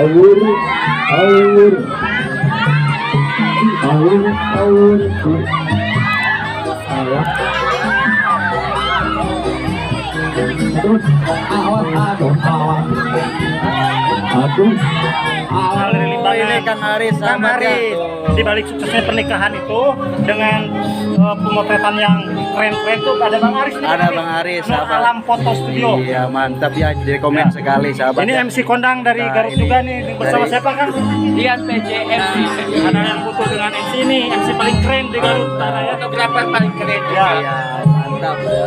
awur awur awur awur alah aduh awas aduh awas aduh Ini Kang Aris, Kang Aris, di balik suksesnya pernikahan itu dengan pemotretan yang keren-keren tuh ada Bang Aris nih. Ada Bang Aris, No sahabat. Alam Foto Studio. Iya mantap ya, jadi komen Ya. sekali sahabat. Ini ya. MC kondang dari Nah, Garut ini juga nih, bersama dari- siapa Kang? Lihat PJMC. Ada yang butuh dengan MC ini, MC paling keren di Garut Utara ya. Fotografer paling keren. Ya. Iya mantap ya.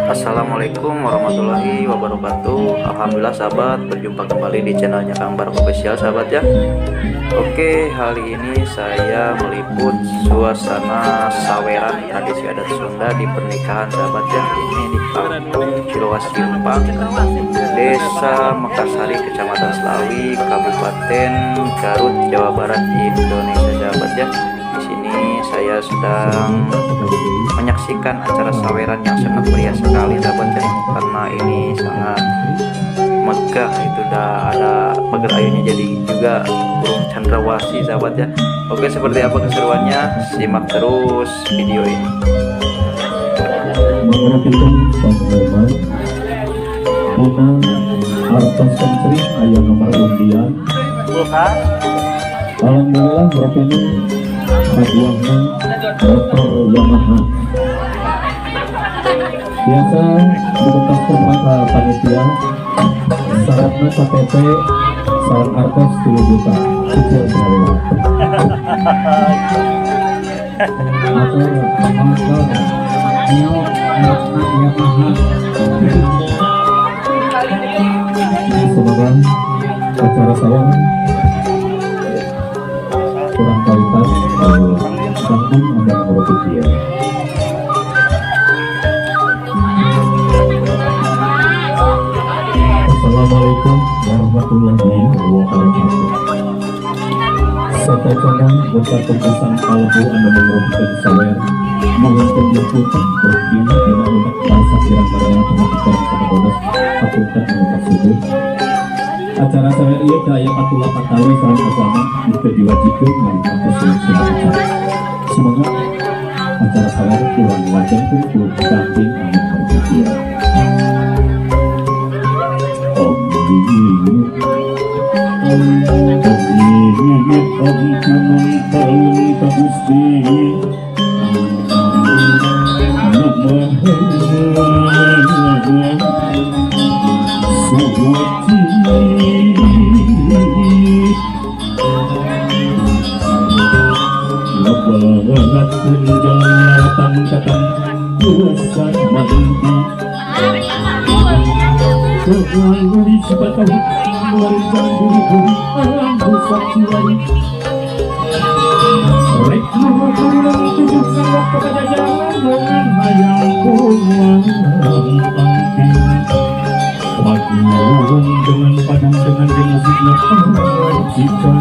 Assalamualaikum warahmatullahi wabarakatuh. Alhamdulillah sahabat, berjumpa kembali di channelnya Kang Bar Official sahabat ya. Oke, kali ini saya meliput suasana saweran tradisi adat Sunda di pernikahan sahabat ya. Ini di Kampung Cilowas Simpang, Desa Mekarsari, Kecamatan Selawi, Kabupaten Garut, Jawa Barat, Indonesia sahabat ya. Di sini saya sedang menyaksikan acara saweran yang sangat meriah sekali sahabat ya, karena ini sangat megah, itu udah ada pagar ayunya, jadi juga burung cendrawasih sahabat ya. Oke, seperti apa keseruannya, simak terus video ini. mengertikan pengumuman menang harta sentri ayah nomor undian Bukan. alhamdulillah berpeni hadiahnya motor Yamaha biasa dibentaskan rangka panitia syaratnya KTP syarat artos 10 juta kecil sekali motor ayo Yamaha semoga acara saya kurang kualitas bangun anda berpikir Assalamualaikum warahmatullahi wabarakatuh. Saya condong besar pembahasan kalbu anda mengerti sawer mohon penjemputan berarti tidak unak bahasa kirang-kirang pengajian sama bonus fakultas menutup subuh. Acara sawer iya daya patulah patawi salam agama juga diwajibkan melakukan kesulitan acara. Semoga acara sawer kurang wajar pun belum damping amin berpikir. Dengan padang dengan musiknya pengajikan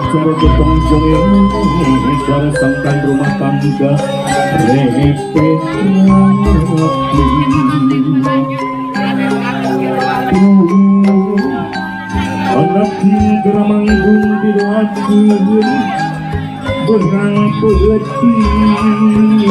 cara getong jongeng cara sangkan rumah tangga repet anak hidra manggung didoakeun benang peuting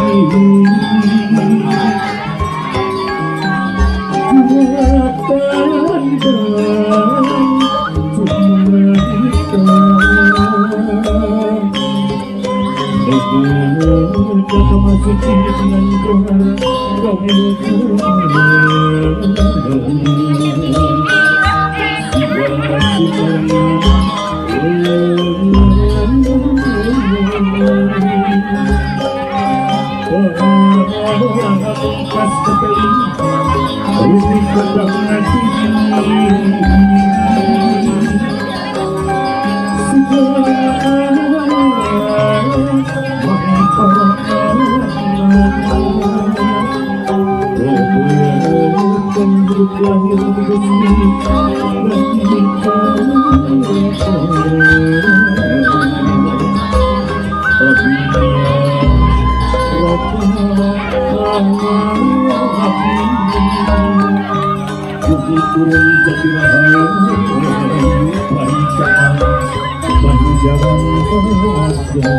jalan bahagia.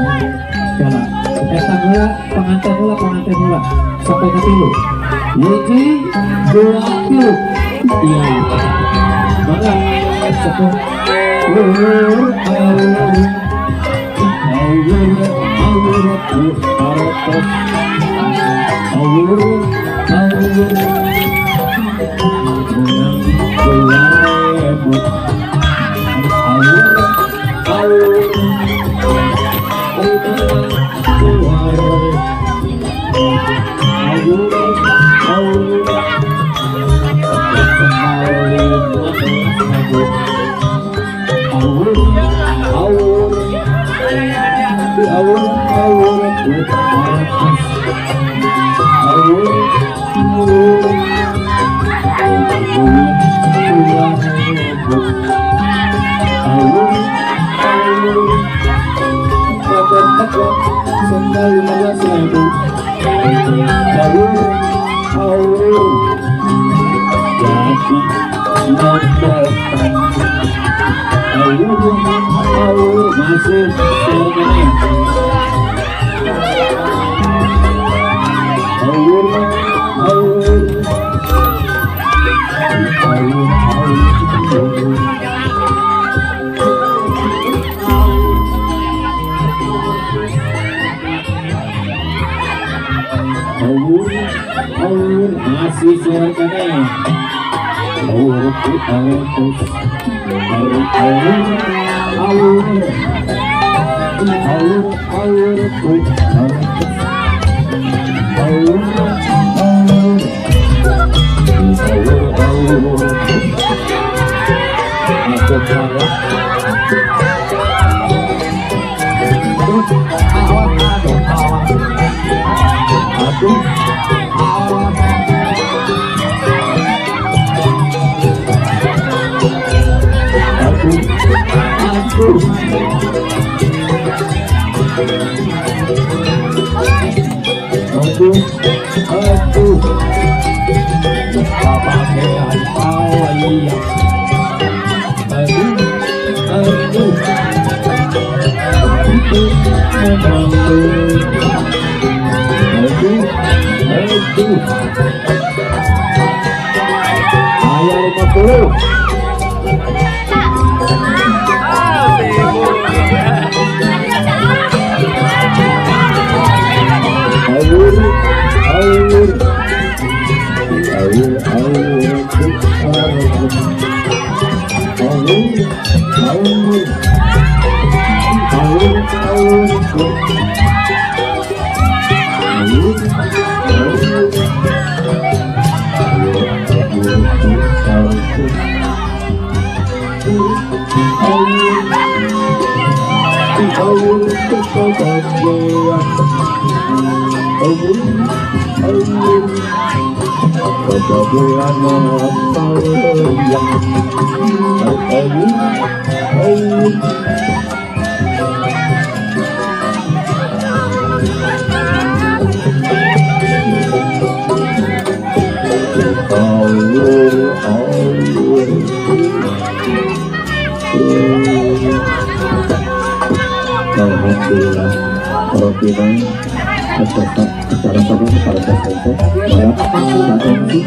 Jalan. Eta heula pengantin heula sampai ke tilu. Hiji, dua, tilu. Iya. Mangga sepuluh. Masih suaranya Alhamdulillah, para pimpinan acara sama para peserta, malam nanti.